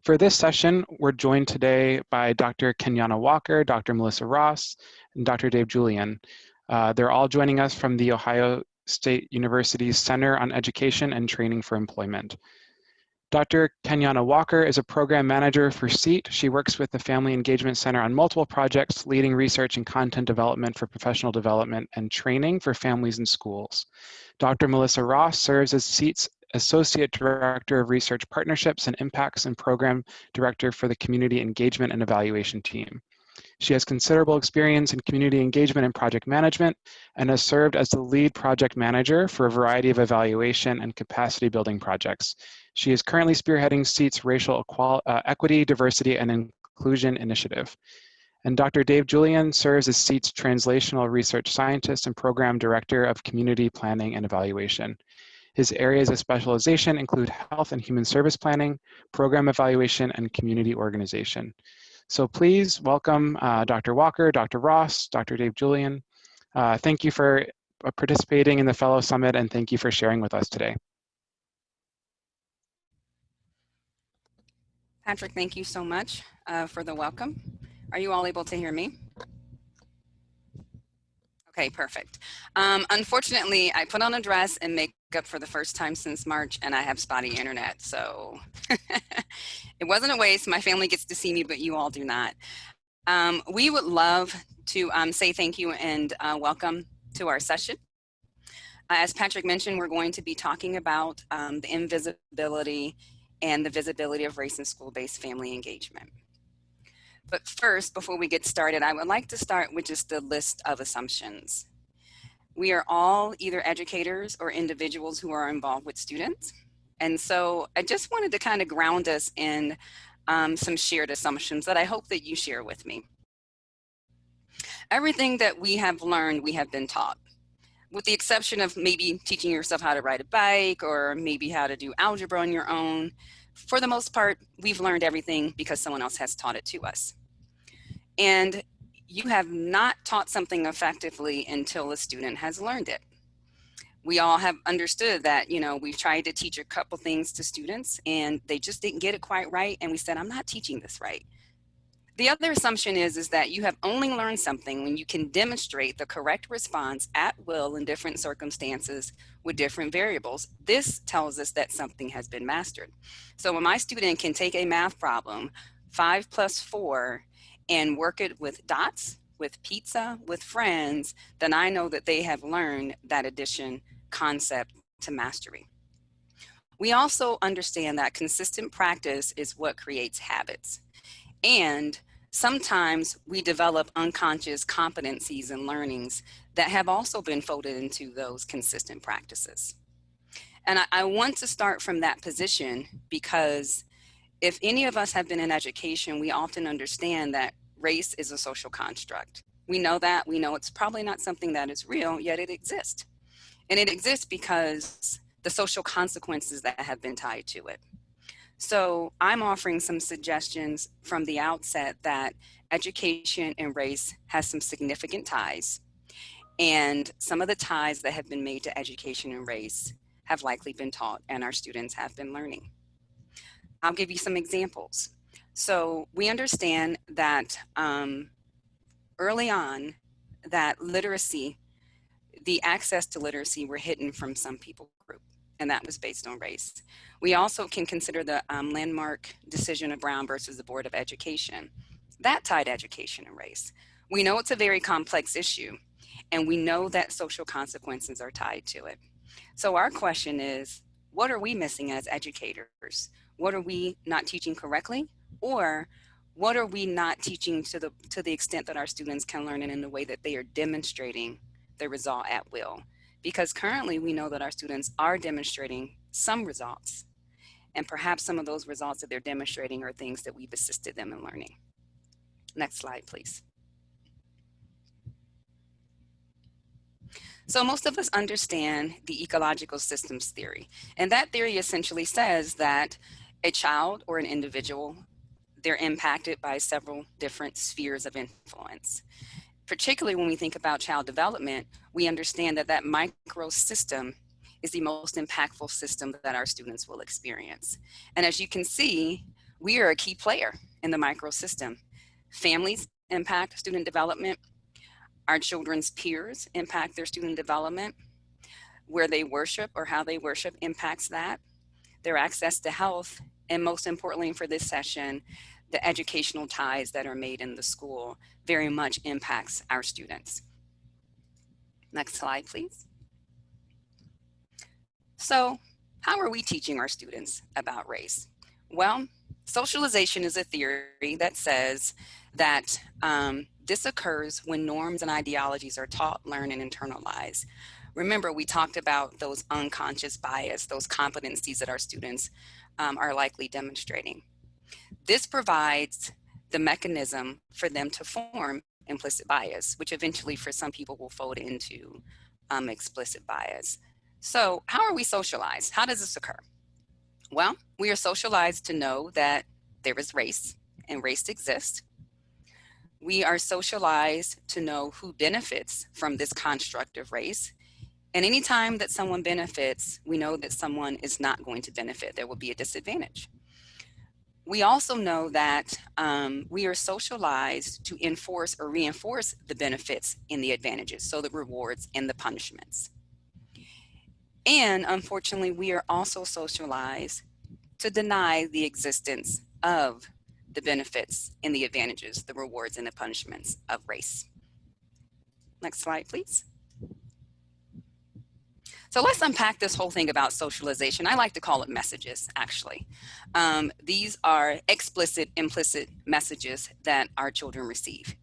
For this session, we're joined today by Dr. Kenyona Walker, Dr. Melissa Ross, and Dr. Dave Julian. They're all joining us from the Ohio State University's Center on Education and Training for Employment. Dr. Kenyona Walker is a program manager for SEAT. She works with the Family Engagement Center on multiple projects, leading research and content development for professional development and training for families and schools. Dr. Melissa Ross serves as SEAT's Associate Director of Research Partnerships and Impacts and Program Director for the Community Engagement and Evaluation Team. She has considerable experience in community engagement and project management and has served as the lead project manager for a variety of evaluation and capacity building projects. She is currently spearheading SEAT's Racial Equity, Diversity, and Inclusion Initiative. And Dr. Dave Julian serves as SEAT's Translational Research Scientist and Program Director of Community Planning and Evaluation. His areas of specialization include health and human service planning, program evaluation, and community organization. So please welcome Dr. Walker, Dr. Ross, Dr. Dave Julian. Thank you for participating in the Fellow Summit, and thank you for sharing with us today. Patrick, thank you so much for the welcome. Are you all able to hear me? Okay, perfect. Unfortunately, I put on a dress and makeup for the first time since March, and I have spotty internet, so it wasn't a waste. My family gets to see me, but you all do not. We would love to say thank you and welcome to our session. As Patrick mentioned, we're going to be talking about the invisibility and the visibility of race in school-based family engagement. But first, before we get started, I would like to start with just a list of assumptions. We are all either educators or individuals who are involved with students. And so I just wanted to kind of ground us in some shared assumptions that I hope that you share with me. Everything that we have learned, we have been taught, with the exception of maybe teaching yourself how to ride a bike or maybe how to do algebra on your own. For the most part, we've learned everything because someone else has taught it to us. And you have not taught something effectively until a student has learned it. We all have understood that, we've tried to teach a couple things to students and they just didn't get it quite right. And we said, I'm not teaching this right. The other assumption is that you have only learned something when you can demonstrate the correct response at will in different circumstances with different variables. This tells us that something has been mastered. So when my student can take a math problem, 5 + 4, and work it with dots, with pizza, with friends, then I know that they have learned that addition concept to mastery. We also understand that consistent practice is what creates habits. And sometimes we develop unconscious competencies and learnings that have also been folded into those consistent practices. And I want to start from that position because if any of us have been in education, we often understand that race is a social construct. We know that. We know it's probably not something that is real, yet it exists. And it exists because the social consequences that have been tied to it. So I'm offering some suggestions from the outset that education and race has some significant ties. And some of the ties that have been made to education and race have likely been taught and our students have been learning. I'll give you some examples. So we understand that early on that literacy, the access to literacy were hidden from some people group, and that was based on race. We also can consider the landmark decision of Brown versus the Board of Education. That tied education and race. We know it's a very complex issue, and we know that social consequences are tied to it. So our question is, what are we missing as educators? What are we not teaching correctly? Or what are we not teaching to the extent that our students can learn it in the way that they are demonstrating the result at will? Because currently we know that our students are demonstrating some results, and perhaps some of those results that they're demonstrating are things that we've assisted them in learning. Next slide, please. So most of us understand the ecological systems theory, and that theory essentially says that a child or an individual, they're impacted by several different spheres of influence. Particularly when we think about child development, we understand that that micro system is the most impactful system that our students will experience. And as you can see, We are a key player in the microsystem. Families impact student development. Our children's peers impact their student development. Where they worship or how they worship impacts that. Their access to health, and most importantly for this session, the educational ties that are made in the school very much impacts our students. Next slide, please. So, how are we teaching our students about race? Well, socialization is a theory that says that this occurs when norms and ideologies are taught, learned, and internalized. Remember, we talked about those unconscious bias, those competencies that our students are likely demonstrating. This provides the mechanism for them to form implicit bias, which eventually for some people will fold into explicit bias. So how are we socialized? How does this occur? Well, we are socialized to know that there is race and race exists. We are socialized to know who benefits from this construct of race. And anytime that someone benefits, we know that someone is not going to benefit. There will be a disadvantage. We also know that we are socialized to enforce or reinforce the benefits and the advantages, so the rewards and the punishments. And unfortunately, we are also socialized to deny the existence of the benefits and the advantages, the rewards and the punishments of race. Next slide, please. So let's unpack this whole thing about socialization. I like to call it messages, actually. These are explicit, implicit messages that our children receive.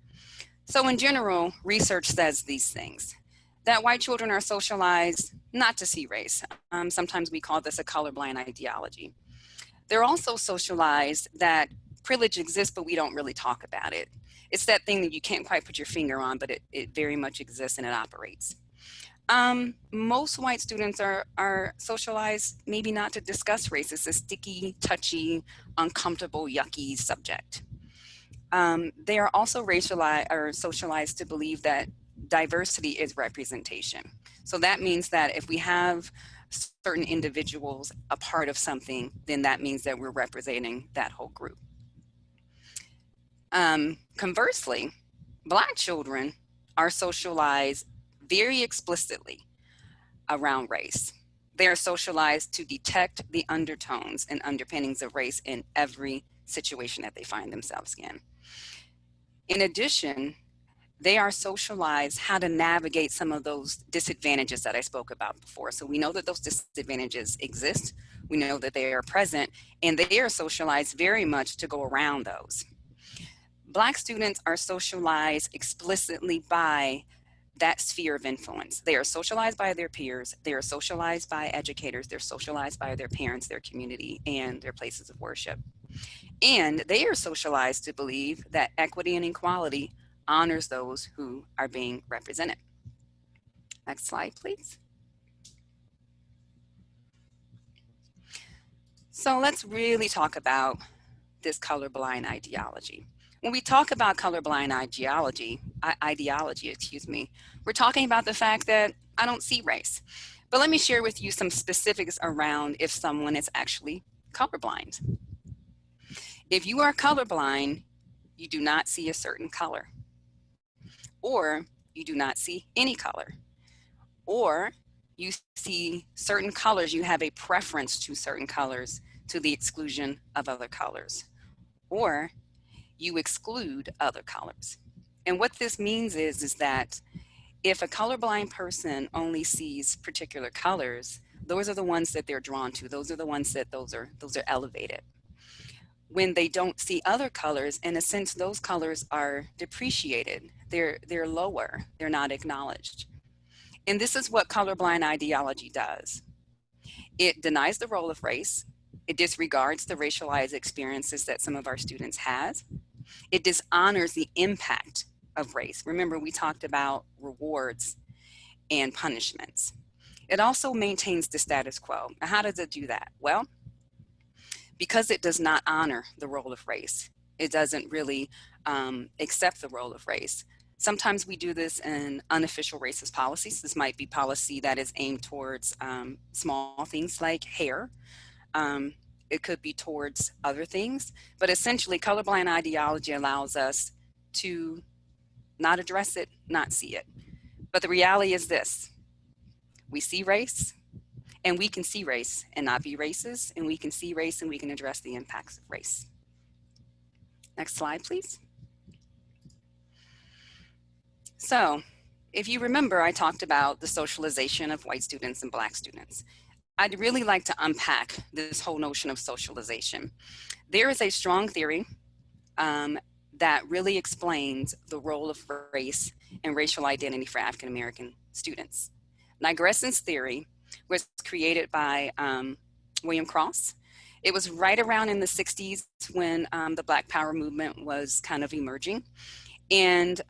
So in general, research says these things, that white children are socialized not to see race. Sometimes we call this a colorblind ideology. They're also socialized that privilege exists, but we don't really talk about it. It's that thing that you can't quite put your finger on, but it very much exists and it operates. Most white students are socialized maybe not to discuss race. It's a sticky, touchy, uncomfortable, yucky subject. They are also racialized or socialized to believe that diversity is representation. So that means that if we have certain individuals a part of something, then that means that we're representing that whole group. Conversely, Black children are socialized very explicitly around race. They are socialized to detect the undertones and underpinnings of race in every situation that they find themselves in. In addition, they are socialized how to navigate some of those disadvantages that I spoke about before. So we know that those disadvantages exist. We know that they are present, and they are socialized very much to go around those. Black students are socialized explicitly by that sphere of influence. They are socialized by their peers. They are socialized by educators. They're socialized by their parents, their community, and their places of worship. And they are socialized to believe that equity and equality honors those who are being represented. Next slide, please. So let's really talk about this colorblind ideology. When we talk about colorblind ideology, we're talking about the fact that I don't see race. But let me share with you some specifics around if someone is actually colorblind. If you are colorblind, you do not see a certain color, or you do not see any color, or you see certain colors, you have a preference to certain colors to the exclusion of other colors, or you exclude other colors. And what this means is that if a colorblind person only sees particular colors, those are the ones that they're drawn to. Those are the ones that those are elevated. When they don't see other colors, in a sense, those colors are depreciated. They're lower. They're not acknowledged. And this is what colorblind ideology does. It denies the role of race. It disregards the racialized experiences that some of our students have. It dishonors the impact of race. Remember, we talked about rewards and punishments. It also maintains the status quo. Now, how does it do that? Well, because it does not honor the role of race. It doesn't really accept the role of race. Sometimes we do this in unofficial racist policies. This might be policy that is aimed towards small things like hair. it could be towards other things, but essentially colorblind ideology allows us to not address it, not see it. But the reality is this: we see race, and we can see race and not be racist, and we can see race and we can address the impacts of race. Next slide, please. So, if you remember, I talked about the socialization of white students and Black students. I'd really like to unpack this whole notion of socialization. There is a strong theory that really explains the role of race and racial identity for African American students. Nigressen's theory was created by William Cross. It was right around in the 60s when the Black Power movement was kind of emerging. And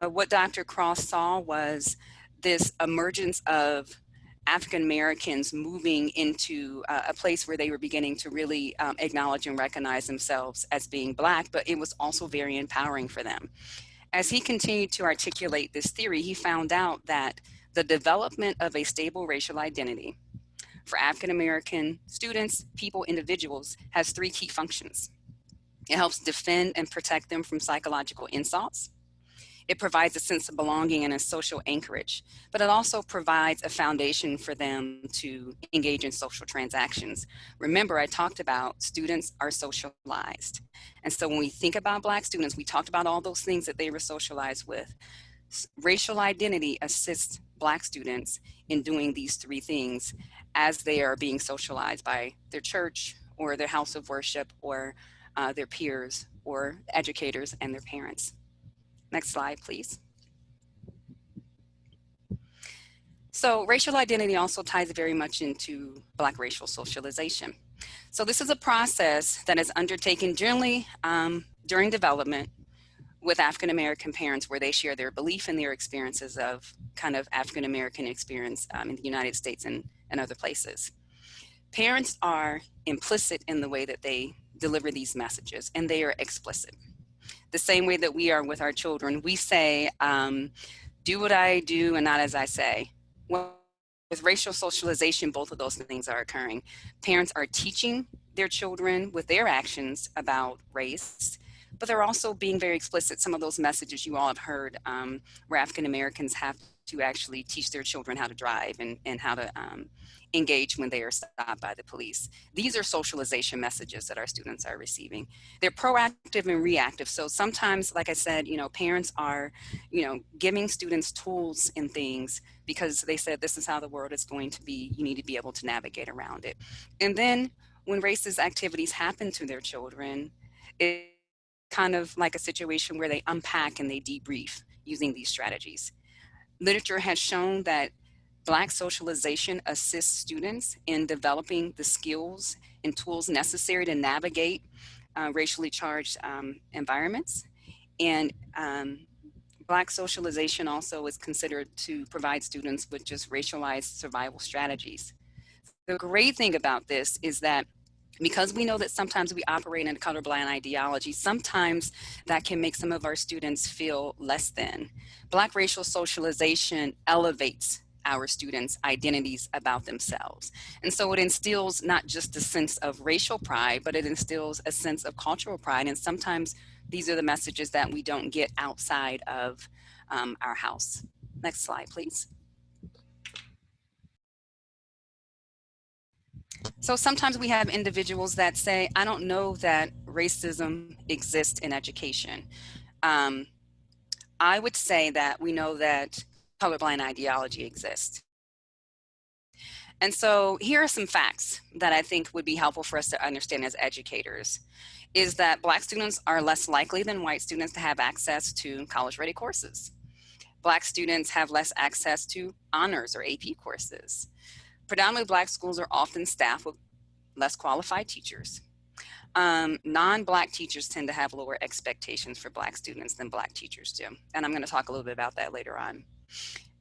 what Dr. Cross saw was this emergence of African Americans moving into a place where they were beginning to really acknowledge and recognize themselves as being Black, but it was also very empowering for them. As he continued to articulate this theory, he found out that the development of a stable racial identity for African American students, people, individuals, has three key functions. It helps defend and protect them from psychological insults. It provides a sense of belonging and a social anchorage, but it also provides a foundation for them to engage in social transactions. Remember, I talked about students are socialized. And so when we think about Black students, we talked about all those things that they were socialized with. Racial identity assists Black students in doing these three things as they are being socialized by their church or their house of worship or their peers or educators and their parents. Next slide, please. So racial identity also ties very much into Black racial socialization. So this is a process that is undertaken generally during development with African American parents, where they share their belief and their experiences of kind of African American experience in the United States and other places. Parents are implicit in the way that they deliver these messages, and they are explicit. The same way that we are with our children, we say, do what I do and not as I say. Well, with racial socialization, both of those things are occurring. Parents are teaching their children with their actions about race, but they're also being very explicit. Some of those messages you all have heard where African Americans have to actually teach their children how to drive and how to engage when they are stopped by the police. These are socialization messages that our students are receiving. They're proactive and reactive. So sometimes, like I said, parents are, giving students tools and things because they said this is how the world is going to be. You need to be able to navigate around it. And then when racist activities happen to their children, it's kind of like a situation where they unpack and they debrief using these strategies. Literature has shown that Black socialization assists students in developing the skills and tools necessary to navigate racially charged environments. And Black socialization also is considered to provide students with just racialized survival strategies. The great thing about this is that because we know that sometimes we operate in a colorblind ideology, sometimes that can make some of our students feel less than. Black racial socialization elevates our students' identities about themselves. And so it instills not just a sense of racial pride, but it instills a sense of cultural pride. And sometimes these are the messages that we don't get outside of our house. Next slide, please. So sometimes we have individuals that say, I don't know that racism exists in education. I would say that we know that colorblind ideology exists. And so here are some facts that I think would be helpful for us to understand as educators, is that Black students are less likely than white students to have access to college-ready courses. Black students have less access to honors or AP courses. Predominantly Black schools are often staffed with less qualified teachers. Non-Black teachers tend to have lower expectations for Black students than Black teachers do. And I'm going to talk a little bit about that later on.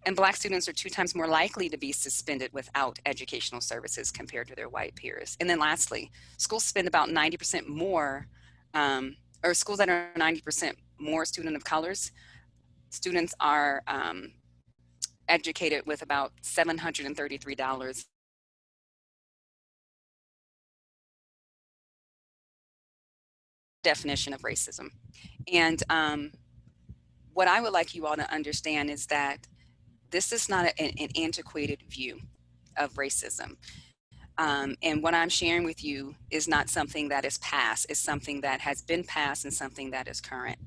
And Black students are 2 times more likely to be suspended without educational services compared to their white peers. And then lastly, schools spend about 90% more, or schools that are 90% more student of colors, students are educated with about $733 definition of racism. And what I would like you all to understand is that this is not an antiquated view of racism. And what I'm sharing with you is not something that is past, it's something that has been past and something that is current.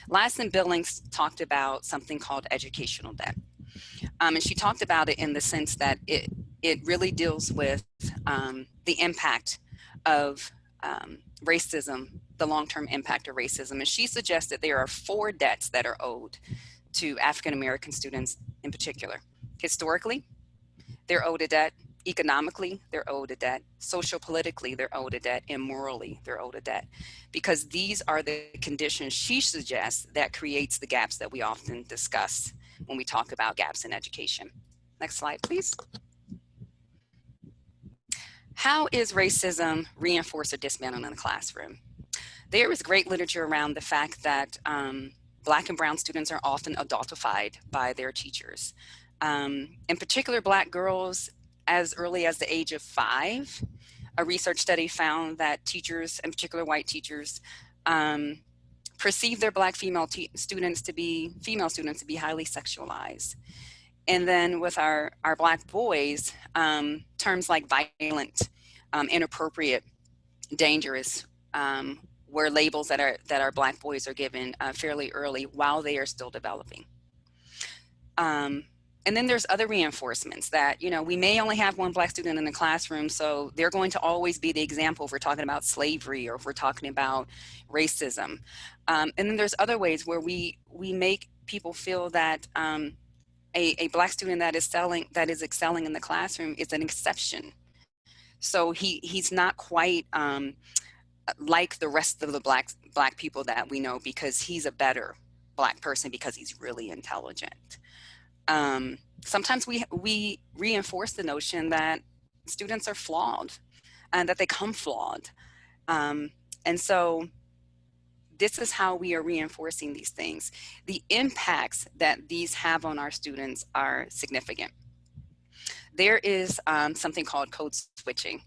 Lassen Billings talked about something called educational debt. And she talked about it in the sense that it really deals with the impact of racism, the long-term impact of racism. And she suggested there are 4 debts that are owed to African American students in particular. Historically, they're owed a debt. Economically, they're owed a debt. Social politically, they're owed a debt. And morally, they're owed a debt. Because these are the conditions she suggests that creates the gaps that we often discuss when we talk about gaps in education. Next slide, please. How is racism reinforced or dismantled in the classroom? There is great literature around the fact that Black and brown students are often adultified by their teachers. In particular, Black girls as early as the age of 5. A research study found that teachers, in particular white teachers, perceive their Black female students to be highly sexualized. And then with our Black boys, terms like violent, inappropriate, dangerous, were labels that our Black boys are given fairly early while they are still developing. And then there's other reinforcements that, we may only have one Black student in the classroom, so they're going to always be the example if we're talking about slavery or if we're talking about racism. And then there's other ways where we make people feel that a Black student that is excelling in the classroom is an exception. So he's not quite like the rest of the black people that we know because he's a better Black person because he's really intelligent. Sometimes we reinforce the notion that students are flawed and that they come flawed. And so this is how we are reinforcing these things. The impacts that these have on our students are significant. There is something called code switching.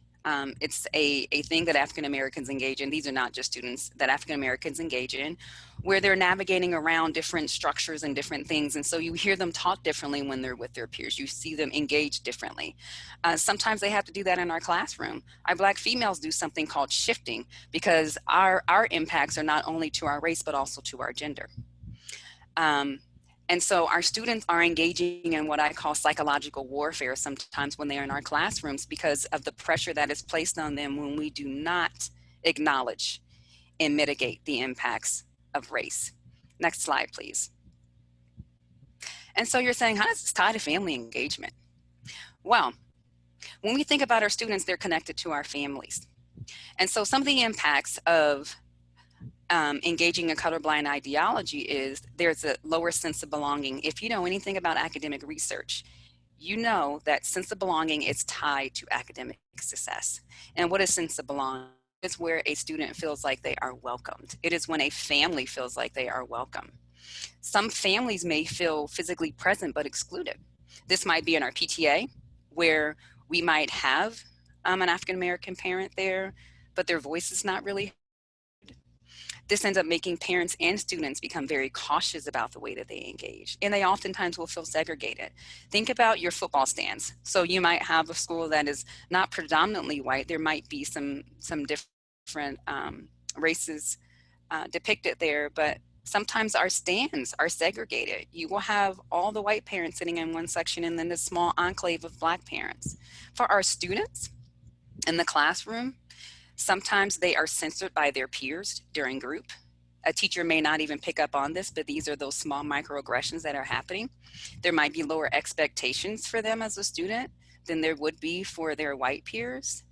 It's a thing that African Americans engage in. These are not just students that African Americans engage in, where they're navigating around different structures and different things. And so you hear them talk differently when they're with their peers. You see them engage differently. Sometimes they have to do that in our classroom. Our Black females do something called shifting because our impacts are not only to our race, but also to our gender. And so our students are engaging in what I call psychological warfare sometimes when they're in our classrooms because of the pressure that is placed on them when we do not acknowledge and mitigate the impacts of race. Next slide, please. And so you're saying, how does this tie to family engagement? Well, when we think about our students, they're connected to our families. And so some of the impacts of engaging a colorblind ideology is there's a lower sense of belonging. If you know anything about academic research, you know that sense of belonging is tied to academic success. And what is sense of belonging? It's where a student feels like they are welcomed. It is when a family feels like they are welcome. Some families may feel physically present but excluded. This might be in our PTA, where we might have an African American parent there, but their voice is not really. This ends up making parents and students become very cautious about the way that they engage. And they oftentimes will feel segregated. Think about your football stands. So you might have a school that is not predominantly white. There might be some different races depicted there, but sometimes our stands are segregated. You will have all the white parents sitting in one section and then a small enclave of Black parents. For our students in the classroom, sometimes they are censored by their peers during group. A teacher may not even pick up on this, but these are those small microaggressions that are happening. There might be lower expectations for them as a student than there would be for their white peers.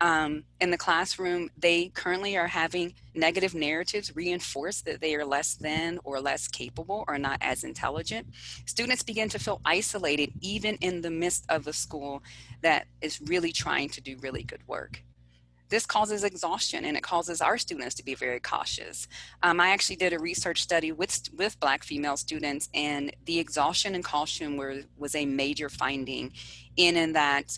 In the classroom, they currently are having negative narratives reinforce that they are less than or less capable or not as intelligent. Students begin to feel isolated even in the midst of a school that is really trying to do really good work. This causes exhaustion and it causes our students to be very cautious. I actually did a research study with Black female students, and the exhaustion and caution was a major finding in that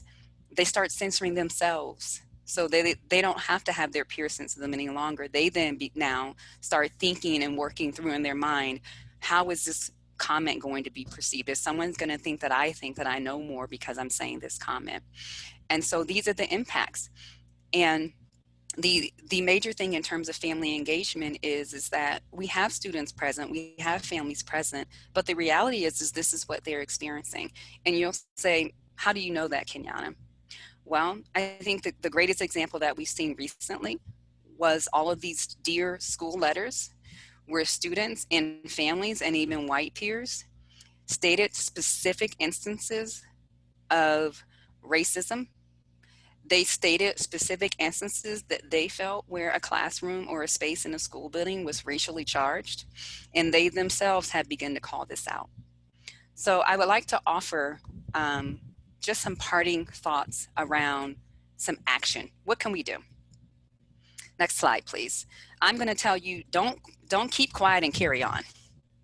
they start censoring themselves. So they don't have to have their peer sense of them any longer. They then now start thinking and working through in their mind, how is this comment going to be perceived? Is someone's going to think that I know more because I'm saying this comment? And so these are the impacts. And the major thing in terms of family engagement is that we have students present, we have families present, but the reality is this is what they're experiencing. And you'll say, how do you know that, Kenyona? Well, I think that the greatest example that we've seen recently was all of these Dear School letters, where students and families and even white peers stated specific instances of racism. They stated specific instances that they felt where a classroom or a space in a school building was racially charged, and they themselves have begun to call this out. So I would like to offer just some parting thoughts around some action. What can we do? Next slide, please. I'm going to tell you, don't keep quiet and carry on.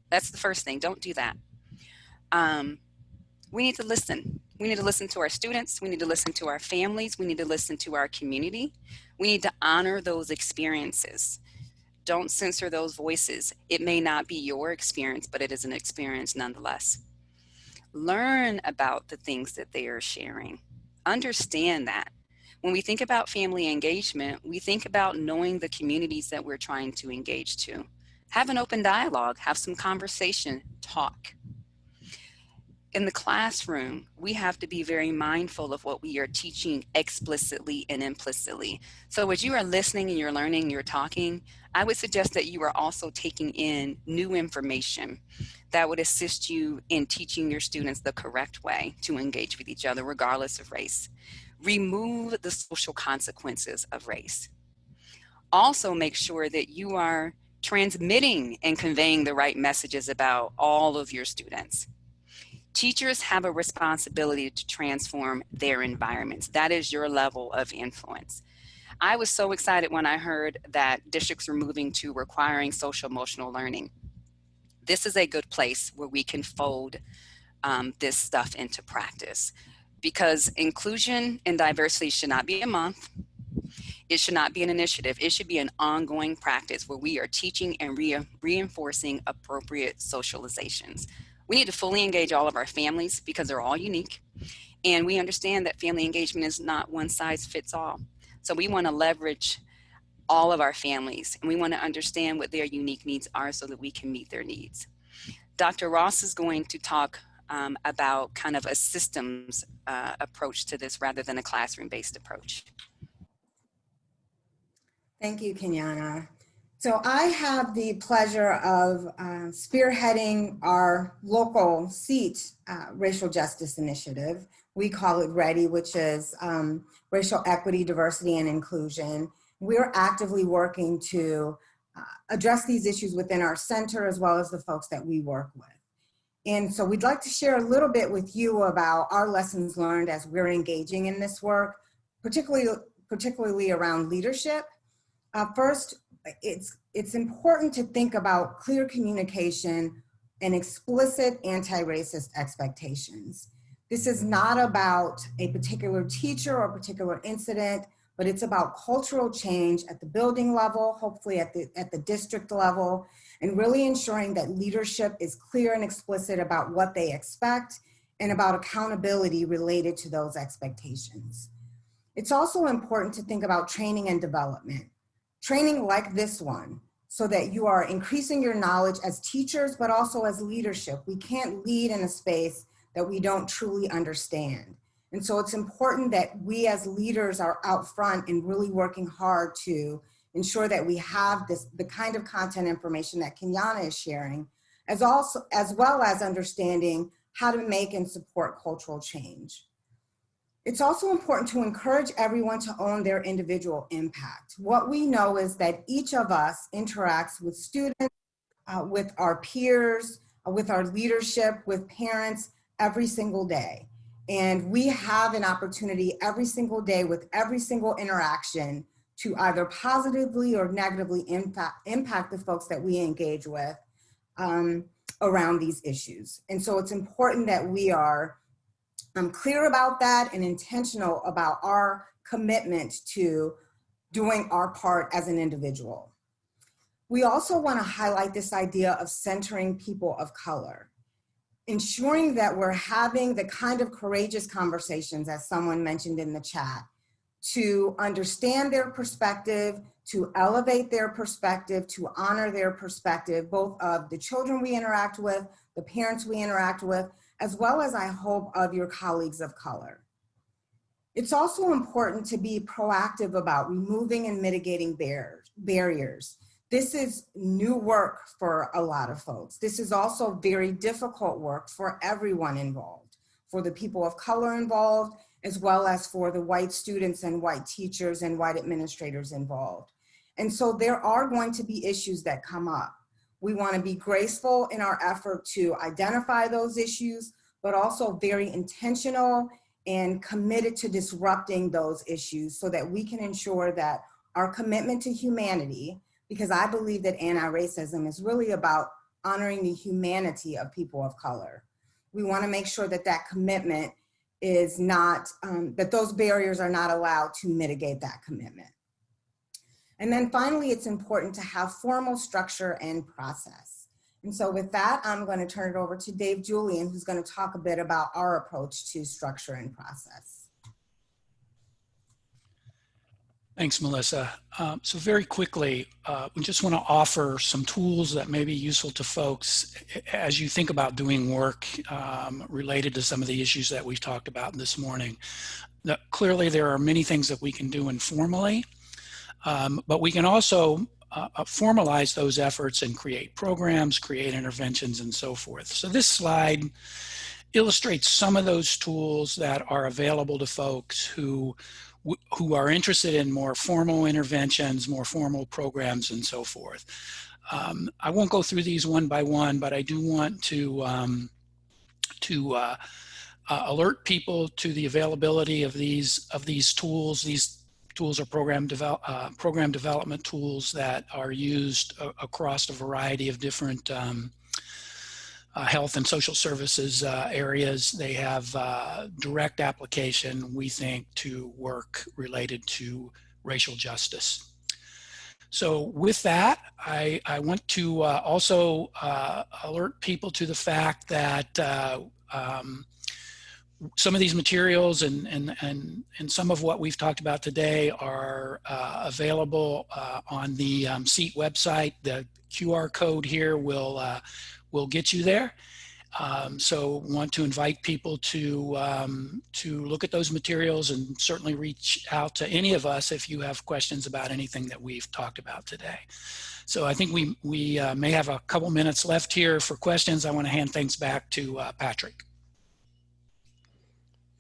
That's the first thing. Don't do that. We need to listen. We need to listen to our students. We need to listen to our families. We need to listen to our community. We need to honor those experiences. Don't censor those voices. It may not be your experience, but it is an experience nonetheless. Learn about the things that they are sharing. Understand that. When we think about family engagement, we think about knowing the communities that we're trying to engage to. Have an open dialogue, have some conversation, talk. In the classroom, we have to be very mindful of what we are teaching explicitly and implicitly. So as you are listening and you're learning, you're talking, I would suggest that you are also taking in new information that would assist you in teaching your students the correct way to engage with each other, regardless of race. Remove the social consequences of race. Also make sure that you are transmitting and conveying the right messages about all of your students. Teachers have a responsibility to transform their environments. That is your level of influence. I was so excited when I heard that districts are moving to requiring social emotional learning. This is a good place where we can fold this stuff into practice, because inclusion and diversity should not be a month. It should not be an initiative. It should be an ongoing practice where we are teaching and reinforcing appropriate socializations. We need to fully engage all of our families because they're all unique. And we understand that family engagement is not one size fits all. So we want to leverage all of our families, and we want to understand what their unique needs are so that we can meet their needs. Dr. Ross is going to talk about kind of a systems approach to this rather than a classroom-based approach. Thank you, Kenyona. So I have the pleasure of spearheading our local seat racial justice initiative. We call it READY, which is Racial Equity, Diversity, and Inclusion. We're actively working to address these issues within our center as well as the folks that we work with. And so we'd like to share a little bit with you about our lessons learned as we're engaging in this work, particularly around leadership. First, it's important to think about clear communication and explicit anti-racist expectations. This is not about a particular teacher or a particular incident, but it's about cultural change at the building level, hopefully at the district level, and really ensuring that leadership is clear and explicit about what they expect and about accountability related to those expectations. It's also important to think about training and development. Training like this one, so that you are increasing your knowledge as teachers, but also as leadership. We can't lead in a space that we don't truly understand. And so it's important that we as leaders are out front and really working hard to ensure that we have the kind of content information that Kenyona is sharing, as well as understanding how to make and support cultural change. It's also important to encourage everyone to own their individual impact. What we know is that each of us interacts with students, with our peers, with our leadership, with parents every single day. And we have an opportunity every single day with every single interaction to either positively or negatively impact the folks that we engage with around these issues. And so it's important that we are clear about that and intentional about our commitment to doing our part as an individual. We also want to highlight this idea of centering people of color, ensuring that we're having the kind of courageous conversations, as someone mentioned in the chat, to understand their perspective, to elevate their perspective, to honor their perspective, both of the children we interact with, the parents we interact with, as well as, I hope, of your colleagues of color. It's also important to be proactive about removing and mitigating barriers. This is new work for a lot of folks. This is also very difficult work for everyone involved, for the people of color involved, as well as for the white students and white teachers and white administrators involved. And so there are going to be issues that come up. We want to be graceful in our effort to identify those issues, but also very intentional and committed to disrupting those issues so that we can ensure that our commitment to humanity, because I believe that anti-racism is really about honoring the humanity of people of color. We want to make sure that that commitment is not, that those barriers are not allowed to mitigate that commitment. And then finally, it's important to have formal structure and process. And so with that, I'm going to turn it over to Dave Julian, who's going to talk a bit about our approach to structure and process. Thanks, Melissa. So very quickly, we just want to offer some tools that may be useful to folks as you think about doing work related to some of the issues that we've talked about this morning. Clearly, there are many things that we can do informally, but we can also formalize those efforts and create programs, create interventions, and so forth. So this slide illustrates some of those tools that are available to folks who are interested in more formal interventions, more formal programs, and so forth. I won't go through these one by one, but I do want to alert people to the availability of these tools. These tools are program development tools that are used across a variety of different health and social services areas. They have direct application, we think, to work related to racial justice. So with that, I want to also alert people to the fact that some of these materials and some of what we've talked about today are available on the SEAT website. The QR code here will get you there. So want to invite people to look at those materials and certainly reach out to any of us if you have questions about anything that we've talked about today. So I think we may have a couple minutes left here for questions. I want to hand things back to Patrick.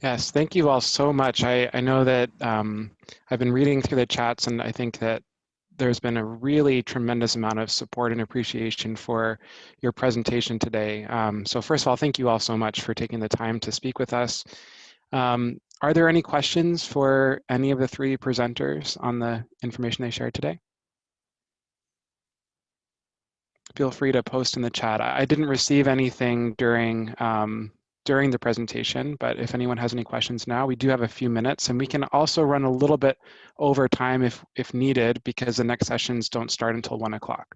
Yes, thank you all so much. I know that I've been reading through the chats, and I think that there's been a really tremendous amount of support and appreciation for your presentation today. So first of all, thank you all so much for taking the time to speak with us. Are there any questions for any of the three presenters on the information they shared today? Feel free to post in the chat. I didn't receive anything during the presentation, but if anyone has any questions now, we do have a few minutes, and we can also run a little bit over time if needed, because the next sessions don't start until 1 o'clock.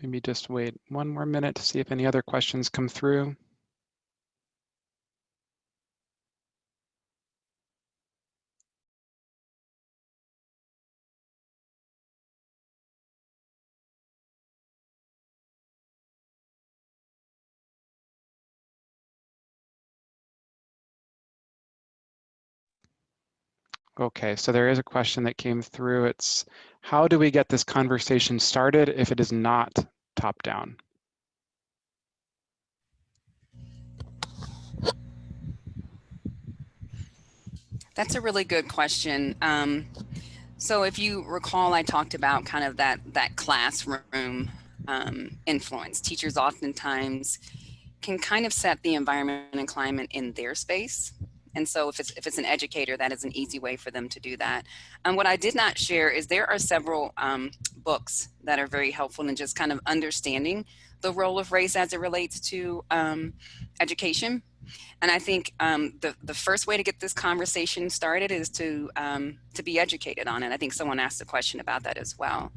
Maybe just wait one more minute to see if any other questions come through. Okay, so there is a question that came through. It's, how do we get this conversation started if it is not top-down? That's a really good question. So if you recall, I talked about kind of that classroom influence. Teachers oftentimes can kind of set the environment and climate in their space. And so if it's an educator, that is an easy way for them to do that. And what I did not share is there are several books that are very helpful in just kind of understanding the role of race as it relates to education. And I think the first way to get this conversation started is to be educated on it. I think someone asked a question about that as well.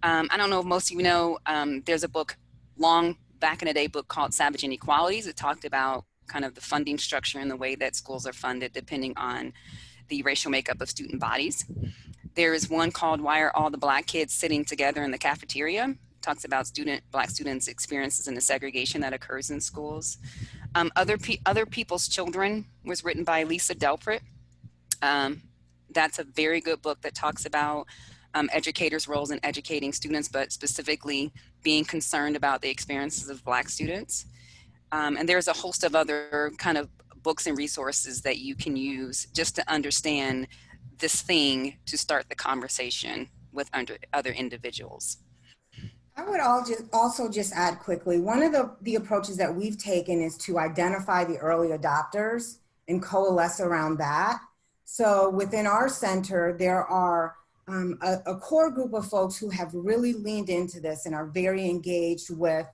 I don't know if most of you know, there's a book, long back in the day book called Savage Inequalities. It talked about kind of the funding structure and the way that schools are funded depending on the racial makeup of student bodies. There is one called Why Are All the Black Kids Sitting Together in the Cafeteria? It talks about Black students' experiences in the segregation that occurs in schools. Other People's Children was written by Lisa Delprit. That's a very good book that talks about educators' roles in educating students, but specifically being concerned about the experiences of Black students. And there's a host of other kind of books and resources that you can use just to understand this thing to start the conversation with other individuals. I would also just add quickly, one of the approaches that we've taken is to identify the early adopters and coalesce around that. So within our center, there are a core group of folks who have really leaned into this and are very engaged with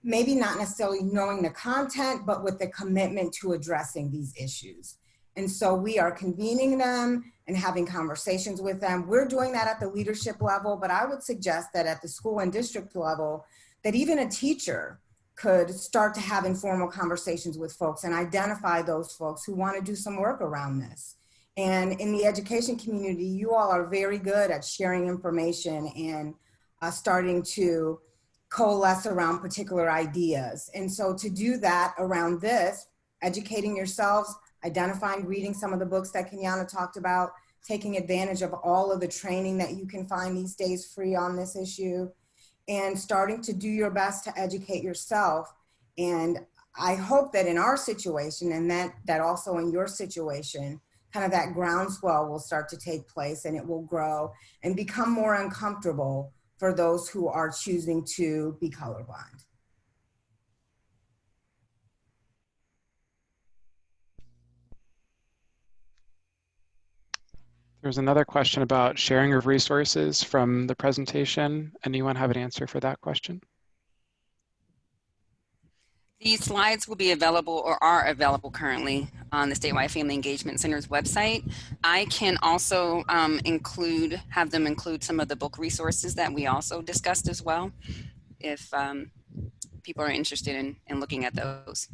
maybe not necessarily knowing the content, but with the commitment to addressing these issues. And so we are convening them and having conversations with them. We're doing that at the leadership level, but I would suggest that at the school and district level, that even a teacher could start to have informal conversations with folks and identify those folks who want to do some work around this. And in the education community, you all are very good at sharing information and starting to coalesce around particular ideas. And so to do that around this, educating yourselves, identifying, reading some of the books that Kenyona talked about, taking advantage of all of the training that you can find these days free on this issue, and starting to do your best to educate yourself. And I hope that in our situation, and that also in your situation, kind of that groundswell will start to take place and it will grow and become more uncomfortable for those who are choosing to be colorblind. There's another question about sharing of resources from the presentation. Anyone have an answer for that question? These slides will be available or are available currently on the Statewide Family Engagement Center's website. I can also have them include some of the book resources that we also discussed as well, if people are interested in looking at those.